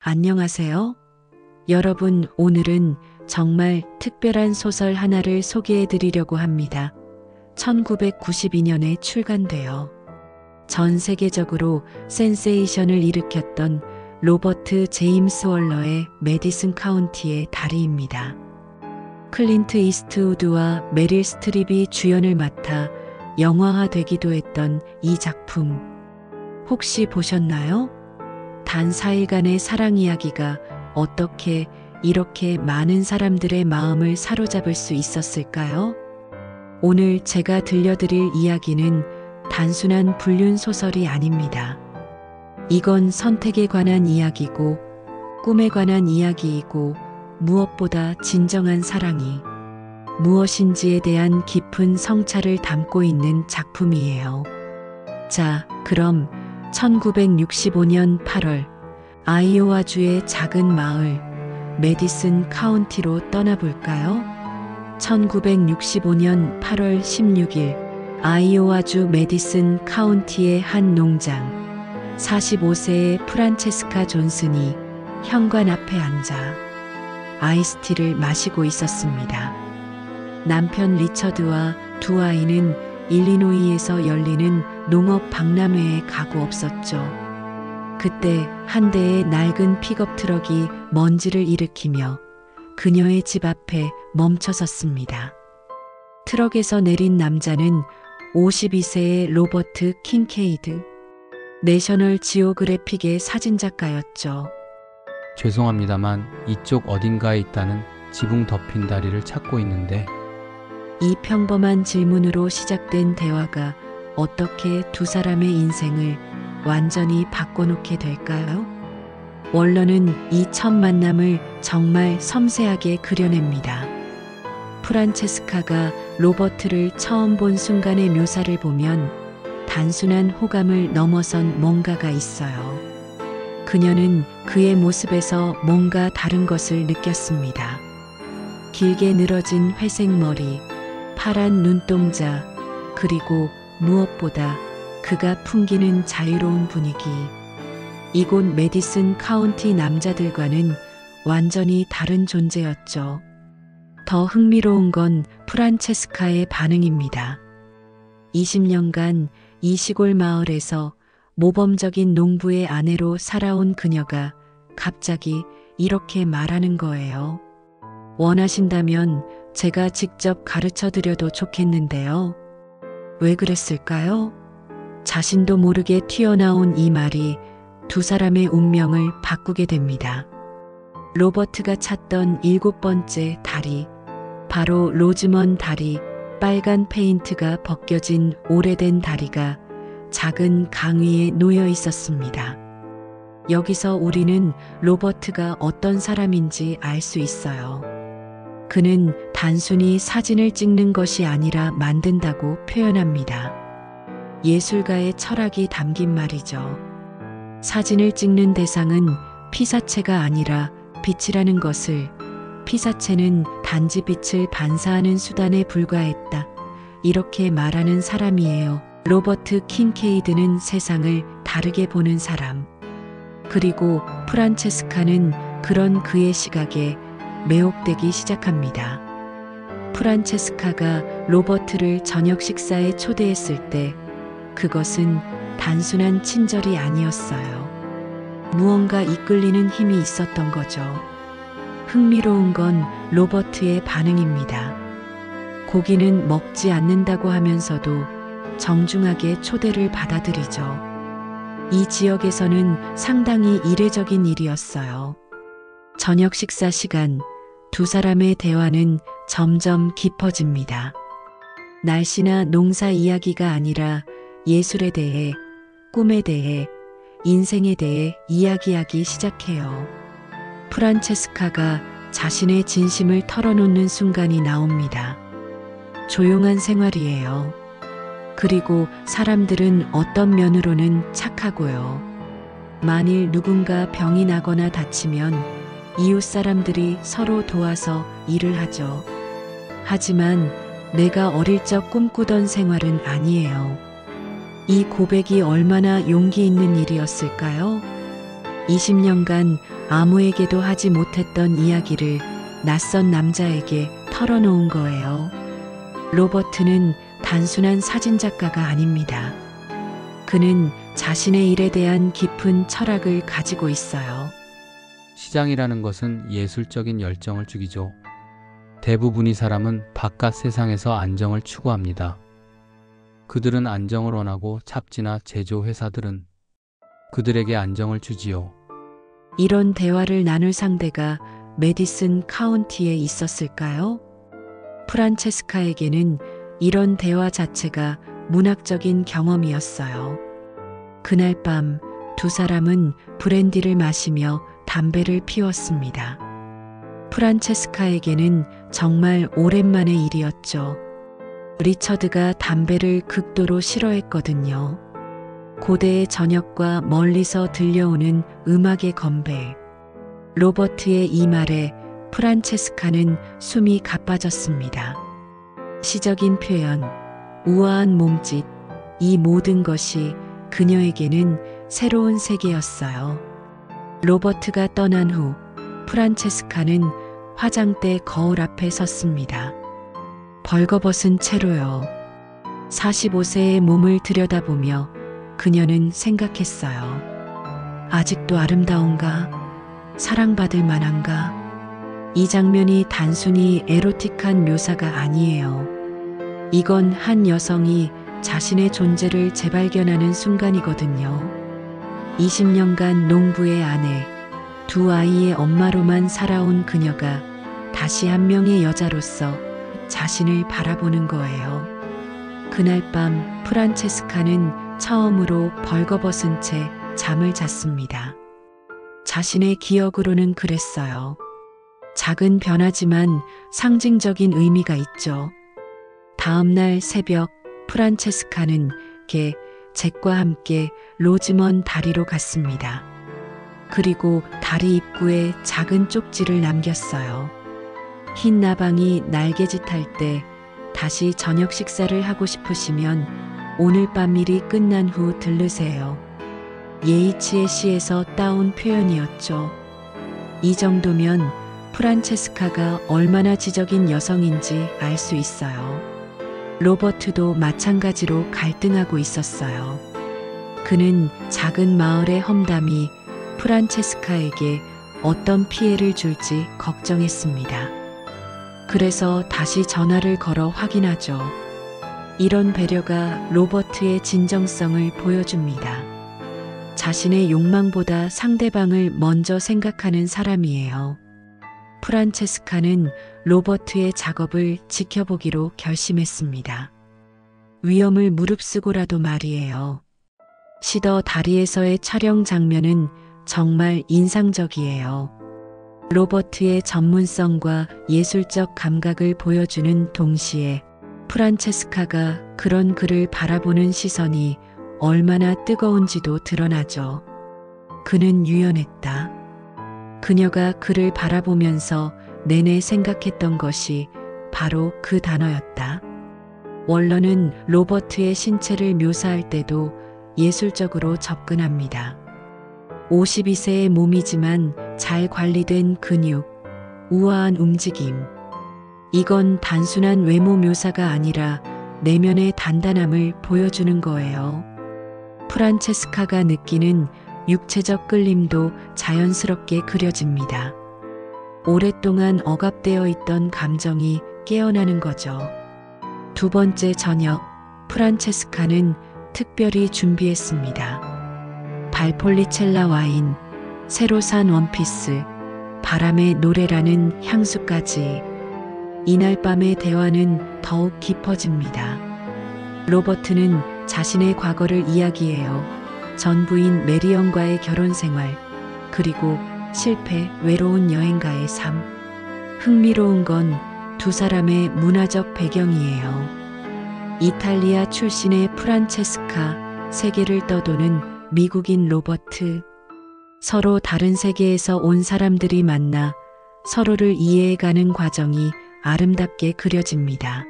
안녕하세요. 여러분, 오늘은 정말 특별한 소설 하나를 소개해 드리려고 합니다. 1992년에 출간되어 전 세계적으로 센세이션을 일으켰던 로버트 제임스 월러의 메디슨 카운티의 다리입니다. 클린트 이스트우드와 메릴 스트립이 주연을 맡아 영화화되기도 했던 이 작품, 혹시 보셨나요? 단 4일간의 사랑 이야기가 어떻게 이렇게 많은 사람들의 마음을 사로잡을 수 있었을까요? 오늘 제가 들려드릴 이야기는 단순한 불륜 소설이 아닙니다. 이건 선택에 관한 이야기고, 꿈에 관한 이야기이고, 무엇보다 진정한 사랑이 무엇인지에 대한 깊은 성찰을 담고 있는 작품이에요. 자, 그럼 1965년 8월 아이오와주의 작은 마을 메디슨 카운티로 떠나볼까요? 1965년 8월 16일 아이오와주 메디슨 카운티의 한 농장, 45세의 프란체스카 존슨이 현관 앞에 앉아 아이스티를 마시고 있었습니다. 남편 리처드와 두 아이는 일리노이에서 열리는 농업 박람회에 가고 없었죠. 그때 한 대의 낡은 픽업 트럭이 먼지를 일으키며 그녀의 집 앞에 멈춰섰습니다. 트럭에서 내린 남자는 52세의 로버트 킹케이드, 내셔널 지오그래픽의 사진작가였죠. 죄송합니다만 이쪽 어딘가에 있다는 지붕 덮인 다리를 찾고 있는데. 이 평범한 질문으로 시작된 대화가 어떻게 두 사람의 인생을 완전히 바꿔놓게 될까요? 월러는 이 첫 만남을 정말 섬세하게 그려냅니다. 프란체스카가 로버트를 처음 본 순간의 묘사를 보면 단순한 호감을 넘어선 뭔가가 있어요. 그녀는 그의 모습에서 뭔가 다른 것을 느꼈습니다. 길게 늘어진 회색 머리, 파란 눈동자, 그리고 무엇보다 그가 풍기는 자유로운 분위기. 이곳 메디슨 카운티 남자들과는 완전히 다른 존재였죠. 더 흥미로운 건 프란체스카의 반응입니다. 20년간 이 시골 마을에서 모범적인 농부의 아내로 살아온 그녀가 갑자기 이렇게 말하는 거예요. 원하신다면 제가 직접 가르쳐 드려도 좋겠는데요. 왜 그랬을까요? 자신도 모르게 튀어나온 이 말이 두 사람의 운명을 바꾸게 됩니다. 로버트가 찾던 7번째 다리, 바로 로즈먼 다리, 빨간 페인트가 벗겨진 오래된 다리가 작은 강 위에 놓여 있었습니다. 여기서 우리는 로버트가 어떤 사람인지 알 수 있어요. 그는 단순히 사진을 찍는 것이 아니라 만든다고 표현합니다. 예술가의 철학이 담긴 말이죠. 사진을 찍는 대상은 피사체가 아니라 빛이라는 것을, 피사체는 단지 빛을 반사하는 수단에 불과했다, 이렇게 말하는 사람이에요. 로버트 킹케이드는 세상을 다르게 보는 사람. 그리고 프란체스카는 그런 그의 시각에 매혹되기 시작합니다. 프란체스카가 로버트를 저녁 식사에 초대했을 때 그것은 단순한 친절이 아니었어요. 무언가 이끌리는 힘이 있었던 거죠. 흥미로운 건 로버트의 반응입니다. 고기는 먹지 않는다고 하면서도 정중하게 초대를 받아들이죠. 이 지역에서는 상당히 이례적인 일이었어요. 저녁 식사 시간, 두 사람의 대화는 점점 깊어집니다. 날씨나 농사 이야기가 아니라 예술에 대해, 꿈에 대해, 인생에 대해 이야기하기 시작해요. 프란체스카가 자신의 진심을 털어놓는 순간이 나옵니다. 조용한 생활이에요. 그리고 사람들은 어떤 면으로는 착하고요. 만일 누군가 병이 나거나 다치면 이웃 사람들이 서로 도와서 일을 하죠. 하지만 내가 어릴 적 꿈꾸던 생활은 아니에요. 이 고백이 얼마나 용기 있는 일이었을까요? 20년간 아무에게도 하지 못했던 이야기를 낯선 남자에게 털어놓은 거예요. 로버트는 단순한 사진작가가 아닙니다. 그는 자신의 일에 대한 깊은 철학을 가지고 있어요. 시장이라는 것은 예술적인 열정을 죽이죠. 대부분의 사람은 바깥 세상에서 안정을 추구합니다. 그들은 안정을 원하고 잡지나 제조 회사들은 그들에게 안정을 주지요. 이런 대화를 나눌 상대가 메디슨 카운티에 있었을까요? 프란체스카에게는 이런 대화 자체가 문학적인 경험이었어요. 그날 밤 두 사람은 브랜디를 마시며 담배를 피웠습니다. 프란체스카에게는 정말 오랜만의 일이었죠. 리처드가 담배를 극도로 싫어했거든요. 고대의 저녁과 멀리서 들려오는 음악의 건배. 로버트의 이 말에 프란체스카는 숨이 가빠졌습니다. 시적인 표현, 우아한 몸짓, 이 모든 것이 그녀에게는 새로운 세계였어요. 로버트가 떠난 후 프란체스카는 화장대 거울 앞에 섰습니다. 벌거벗은 채로요. 45세의 몸을 들여다보며 그녀는 생각했어요. 아직도 아름다운가? 사랑받을 만한가? 이 장면이 단순히 에로틱한 묘사가 아니에요. 이건 한 여성이 자신의 존재를 재발견하는 순간이거든요. 20년간 농부의 아내, 두 아이의 엄마로만 살아온 그녀가 다시 한 명의 여자로서 자신을 바라보는 거예요. 그날 밤 프란체스카는 처음으로 벌거벗은 채 잠을 잤습니다. 자신의 기억으로는 그랬어요. 작은 변화지만 상징적인 의미가 있죠. 다음 날 새벽 프란체스카는 잭과 함께 로즈먼 다리로 갔습니다. 그리고 다리 입구에 작은 쪽지를 남겼어요. 흰 나방이 날개짓할 때 다시 저녁 식사를 하고 싶으시면 오늘 밤 일이 끝난 후 들르세요. 예이츠의 시에서 따온 표현이었죠. 이 정도면 프란체스카가 얼마나 지적인 여성인지 알 수 있어요. 로버트도 마찬가지로 갈등하고 있었어요. 그는 작은 마을의 험담이 프란체스카에게 어떤 피해를 줄지 걱정했습니다. 그래서 다시 전화를 걸어 확인하죠. 이런 배려가 로버트의 진정성을 보여줍니다. 자신의 욕망보다 상대방을 먼저 생각하는 사람이에요. 프란체스카는 로버트의 작업을 지켜보기로 결심했습니다. 위험을 무릅쓰고라도 말이에요. 시더 다리에서의 촬영 장면은 정말 인상적이에요. 로버트의 전문성과 예술적 감각을 보여주는 동시에 프란체스카가 그런 그를 바라보는 시선이 얼마나 뜨거운지도 드러나죠. 그는 유연했다. 그녀가 그를 바라보면서 내내 생각했던 것이 바로 그 단어였다. 원런은 로버트의 신체를 묘사할 때도 예술적으로 접근합니다. 52세의 몸이지만 잘 관리된 근육, 우아한 움직임. 이건 단순한 외모 묘사가 아니라 내면의 단단함을 보여주는 거예요. 프란체스카가 느끼는 육체적 끌림도 자연스럽게 그려집니다. 오랫동안 억압되어 있던 감정이 깨어나는 거죠. 두 번째 저녁, 프란체스카는 특별히 준비했습니다. 발폴리첼라 와인, 새로 산 원피스, 바람의 노래라는 향수까지. 이날 밤의 대화는 더욱 깊어집니다. 로버트는 자신의 과거를 이야기해요. 전 부인 메리언과의 결혼 생활, 그리고 실패, 외로운 여행가의 삶. 흥미로운 건 두 사람의 문화적 배경이에요. 이탈리아 출신의 프란체스카, 세계를 떠도는 미국인 로버트. 서로 다른 세계에서 온 사람들이 만나 서로를 이해해가는 과정이 아름답게 그려집니다.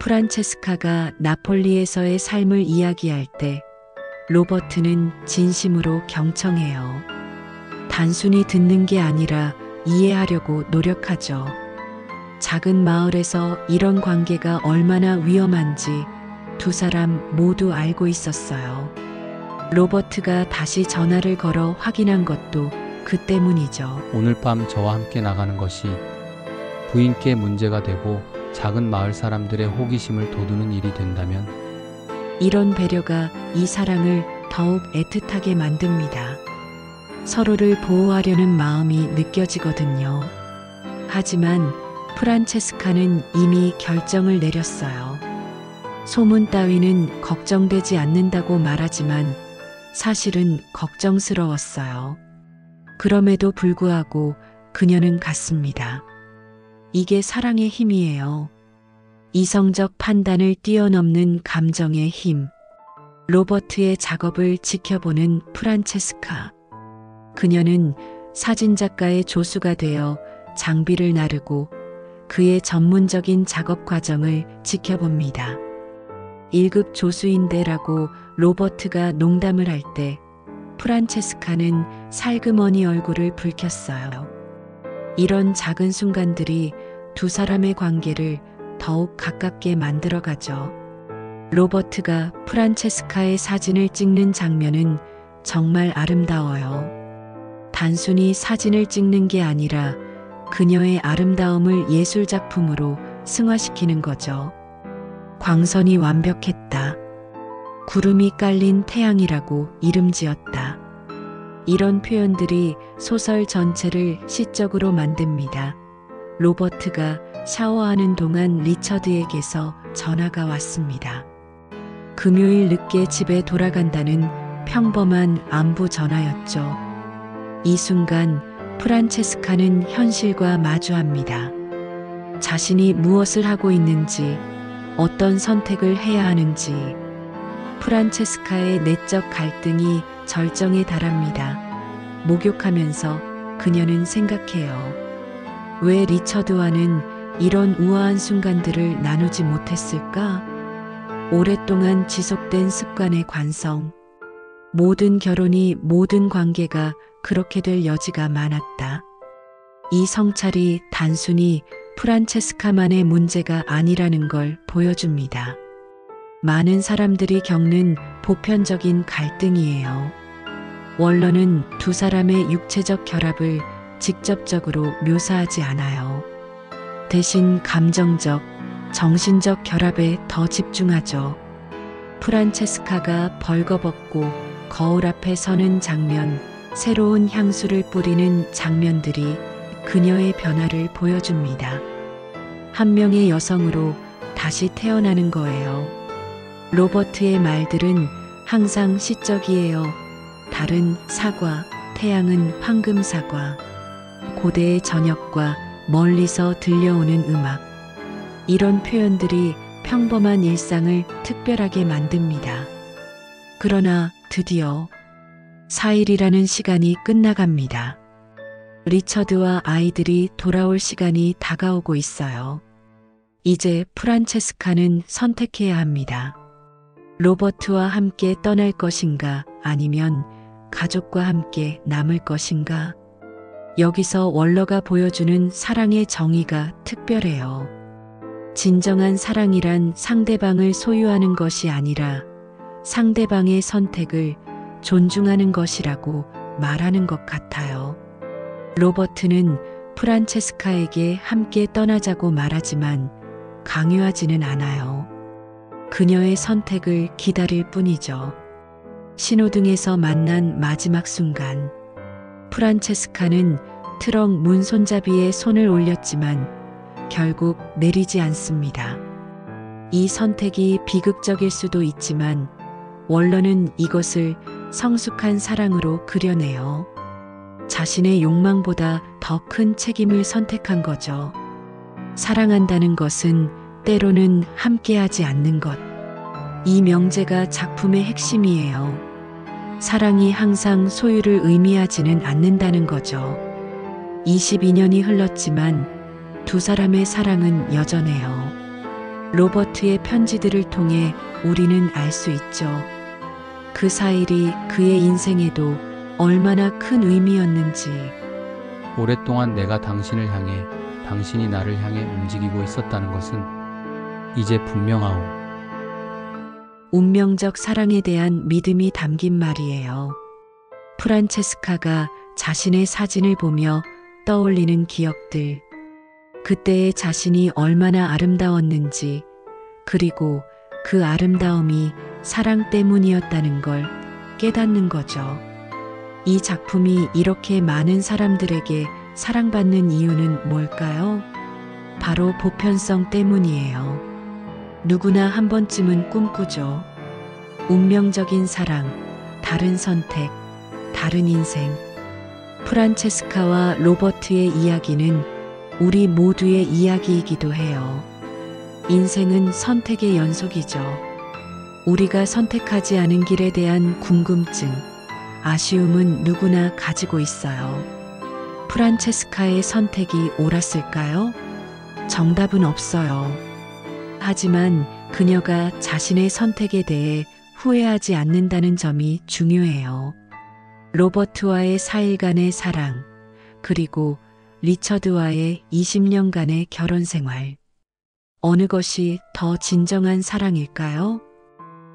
프란체스카가 나폴리에서의 삶을 이야기할 때 로버트는 진심으로 경청해요. 단순히 듣는 게 아니라 이해하려고 노력하죠. 작은 마을에서 이런 관계가 얼마나 위험한지 두 사람 모두 알고 있었어요. 로버트가 다시 전화를 걸어 확인한 것도 그 때문이죠. 오늘 밤 저와 함께 나가는 것이 부인께 문제가 되고 작은 마을 사람들의 호기심을 돋우는 일이 된다면 이런 배려가 이 사랑을 더욱 애틋하게 만듭니다. 서로를 보호하려는 마음이 느껴지거든요. 하지만 프란체스카는 이미 결정을 내렸어요. 소문 따위는 걱정되지 않는다고 말하지만 사실은 걱정스러웠어요. 그럼에도 불구하고 그녀는 갔습니다. 이게 사랑의 힘이에요. 이성적 판단을 뛰어넘는 감정의 힘. 로버트의 작업을 지켜보는 프란체스카. 그녀는 사진작가의 조수가 되어 장비를 나르고 그의 전문적인 작업 과정을 지켜봅니다. 1급 조수인데라고 로버트가 농담을 할 때 프란체스카는 살그머니 얼굴을 붉혔어요. 이런 작은 순간들이 두 사람의 관계를 더욱 가깝게 만들어가죠. 로버트가 프란체스카의 사진을 찍는 장면은 정말 아름다워요. 단순히 사진을 찍는 게 아니라 그녀의 아름다움을 예술작품으로 승화시키는 거죠. 광선이 완벽했다. 구름이 깔린 태양이라고 이름 지었다. 이런 표현들이 소설 전체를 시적으로 만듭니다. 로버트가 샤워하는 동안 리처드에게서 전화가 왔습니다. 금요일 늦게 집에 돌아간다는 평범한 안부 전화였죠. 이 순간 프란체스카는 현실과 마주합니다. 자신이 무엇을 하고 있는지, 어떤 선택을 해야 하는지, 프란체스카의 내적 갈등이 절정에 달합니다. 목욕하면서 그녀는 생각해요. 왜 리처드와는 이런 우아한 순간들을 나누지 못했을까? 오랫동안 지속된 습관의 관성. 모든 결혼이, 모든 관계가 그렇게 될 여지가 많았다. 이 성찰이 단순히 프란체스카만의 문제가 아니라는 걸 보여줍니다. 많은 사람들이 겪는 보편적인 갈등이에요. 원론은 두 사람의 육체적 결합을 직접적으로 묘사하지 않아요. 대신 감정적, 정신적 결합에 더 집중하죠. 프란체스카가 벌거벗고 거울 앞에 서는 장면, 새로운 향수를 뿌리는 장면들이 그녀의 변화를 보여줍니다. 한 명의 여성으로 다시 태어나는 거예요. 로버트의 말들은 항상 시적이에요. 달은 사과, 태양은 황금 사과. 고대의 저녁과 멀리서 들려오는 음악. 이런 표현들이 평범한 일상을 특별하게 만듭니다. 그러나 드디어 4일이라는 시간이 끝나갑니다. 리처드와 아이들이 돌아올 시간이 다가오고 있어요. 이제 프란체스카는 선택해야 합니다. 로버트와 함께 떠날 것인가 아니면 가족과 함께 남을 것인가. 여기서 월러가 보여주는 사랑의 정의가 특별해요. 진정한 사랑이란 상대방을 소유하는 것이 아니라 상대방의 선택을 존중하는 것이라고 말하는 것 같아요. 로버트는 프란체스카에게 함께 떠나자고 말하지만 강요하지는 않아요. 그녀의 선택을 기다릴 뿐이죠. 신호등에서 만난 마지막 순간, 프란체스카는 트럭 문 손잡이에 손을 올렸지만 결국 내리지 않습니다. 이 선택이 비극적일 수도 있지만 월러는 이것을 성숙한 사랑으로 그려내요. 자신의 욕망보다 더 큰 책임을 선택한 거죠. 사랑한다는 것은 때로는 함께하지 않는 것. 이 명제가 작품의 핵심이에요. 사랑이 항상 소유를 의미하지는 않는다는 거죠. 22년이 흘렀지만 두 사람의 사랑은 여전해요. 로버트의 편지들을 통해 우리는 알 수 있죠. 그 4일이 그의 인생에도 얼마나 큰 의미였는지. 오랫동안 내가 당신을 향해, 당신이 나를 향해 움직이고 있었다는 것은 이제 분명하오. 운명적 사랑에 대한 믿음이 담긴 말이에요. 프란체스카가 자신의 사진을 보며 떠올리는 기억들. 그때의 자신이 얼마나 아름다웠는지, 그리고 그 아름다움이 사랑 때문이었다는 걸 깨닫는 거죠. 이 작품이 이렇게 많은 사람들에게 사랑받는 이유는 뭘까요? 바로 보편성 때문이에요. 누구나 한 번쯤은 꿈꾸죠. 운명적인 사랑, 다른 선택, 다른 인생. 프란체스카와 로버트의 이야기는 우리 모두의 이야기이기도 해요. 인생은 선택의 연속이죠. 우리가 선택하지 않은 길에 대한 궁금증, 아쉬움은 누구나 가지고 있어요. 프란체스카의 선택이 옳았을까요? 정답은 없어요. 하지만 그녀가 자신의 선택에 대해 후회하지 않는다는 점이 중요해요. 로버트와의 4일간의 사랑, 그리고 리처드와의 20년간의 결혼 생활. 어느 것이 더 진정한 사랑일까요?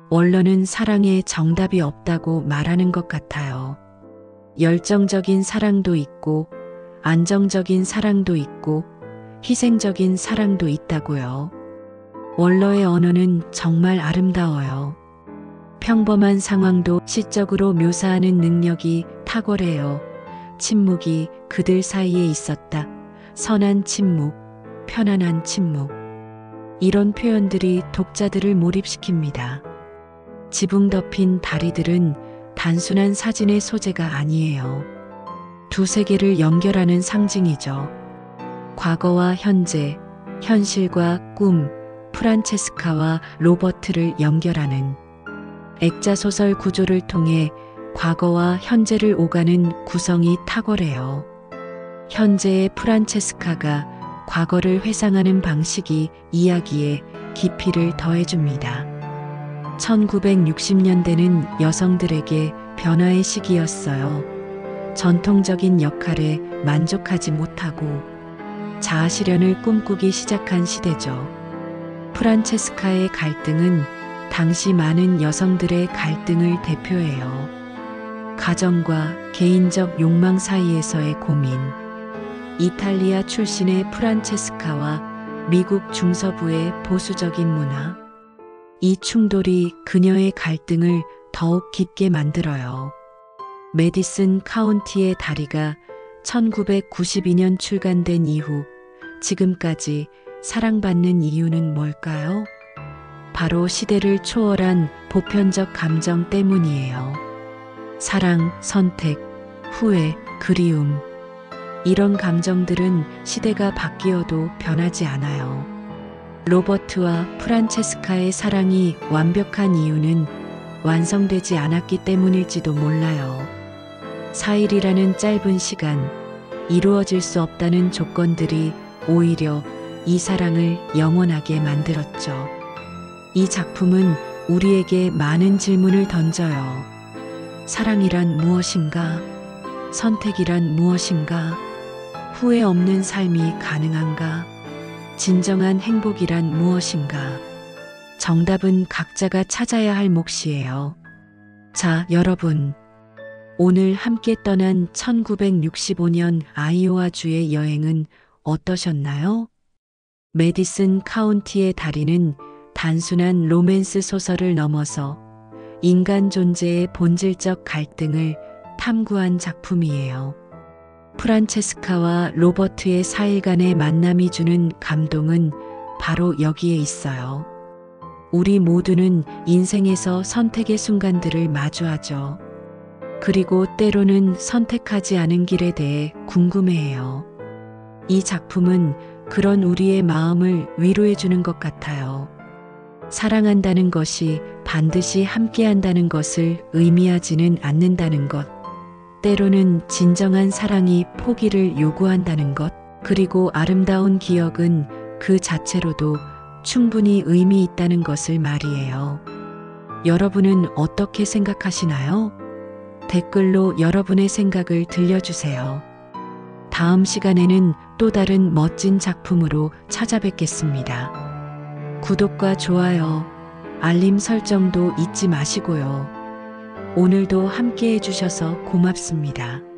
원론은 사랑에 정답이 없다고 말하는 것 같아요. 열정적인 사랑도 있고, 안정적인 사랑도 있고, 희생적인 사랑도 있다고요. 원로의 언어는 정말 아름다워요. 평범한 상황도 시적으로 묘사하는 능력이 탁월해요. 침묵이 그들 사이에 있었다. 선한 침묵, 편안한 침묵. 이런 표현들이 독자들을 몰입시킵니다. 지붕 덮인 다리들은 단순한 사진의 소재가 아니에요. 두 세계를 연결하는 상징이죠. 과거와 현재, 현실과 꿈, 프란체스카와 로버트를 연결하는 액자소설 구조를 통해 과거와 현재를 오가는 구성이 탁월해요. 현재의 프란체스카가 과거를 회상하는 방식이 이야기에 깊이를 더해줍니다. 1960년대는 여성들에게 변화의 시기였어요. 전통적인 역할에 만족하지 못하고 자아실현을 꿈꾸기 시작한 시대죠. 프란체스카의 갈등은 당시 많은 여성들의 갈등을 대표해요. 가정과 개인적 욕망 사이에서의 고민. 이탈리아 출신의 프란체스카와 미국 중서부의 보수적인 문화. 이 충돌이 그녀의 갈등을 더욱 깊게 만들어요. 메디슨 카운티의 다리가 1992년 출간된 이후 지금까지 사랑받는 이유는 뭘까요? 바로 시대를 초월한 보편적 감정 때문이에요. 사랑, 선택, 후회, 그리움. 이런 감정들은 시대가 바뀌어도 변하지 않아요. 로버트와 프란체스카의 사랑이 완벽한 이유는 완성되지 않았기 때문일지도 몰라요. 4일이라는 짧은 시간, 이루어질 수 없다는 조건들이 오히려 이 사랑을 영원하게 만들었죠. 이 작품은 우리에게 많은 질문을 던져요. 사랑이란 무엇인가? 선택이란 무엇인가? 후회 없는 삶이 가능한가? 진정한 행복이란 무엇인가? 정답은 각자가 찾아야 할 몫이에요. 자, 여러분. 오늘 함께 떠난 1965년 아이오와주의 여행은 어떠셨나요? 메디슨 카운티의 다리는 단순한 로맨스 소설을 넘어서 인간 존재의 본질적 갈등을 탐구한 작품이에요. 프란체스카와 로버트의 4일간의 만남이 주는 감동은 바로 여기에 있어요. 우리 모두는 인생에서 선택의 순간들을 마주하죠. 그리고 때로는 선택하지 않은 길에 대해 궁금해해요. 이 작품은 그런 우리의 마음을 위로해 주는 것 같아요. 사랑한다는 것이 반드시 함께한다는 것을 의미하지는 않는다는 것. 때로는 진정한 사랑이 포기를 요구한다는 것. 그리고 아름다운 기억은 그 자체로도 충분히 의미 있다는 것을 말이에요. 여러분은 어떻게 생각하시나요? 댓글로 여러분의 생각을 들려주세요. 다음 시간에는 또 다른 멋진 작품으로 찾아뵙겠습니다. 구독과 좋아요, 알림 설정도 잊지 마시고요. 오늘도 함께 해주셔서 고맙습니다.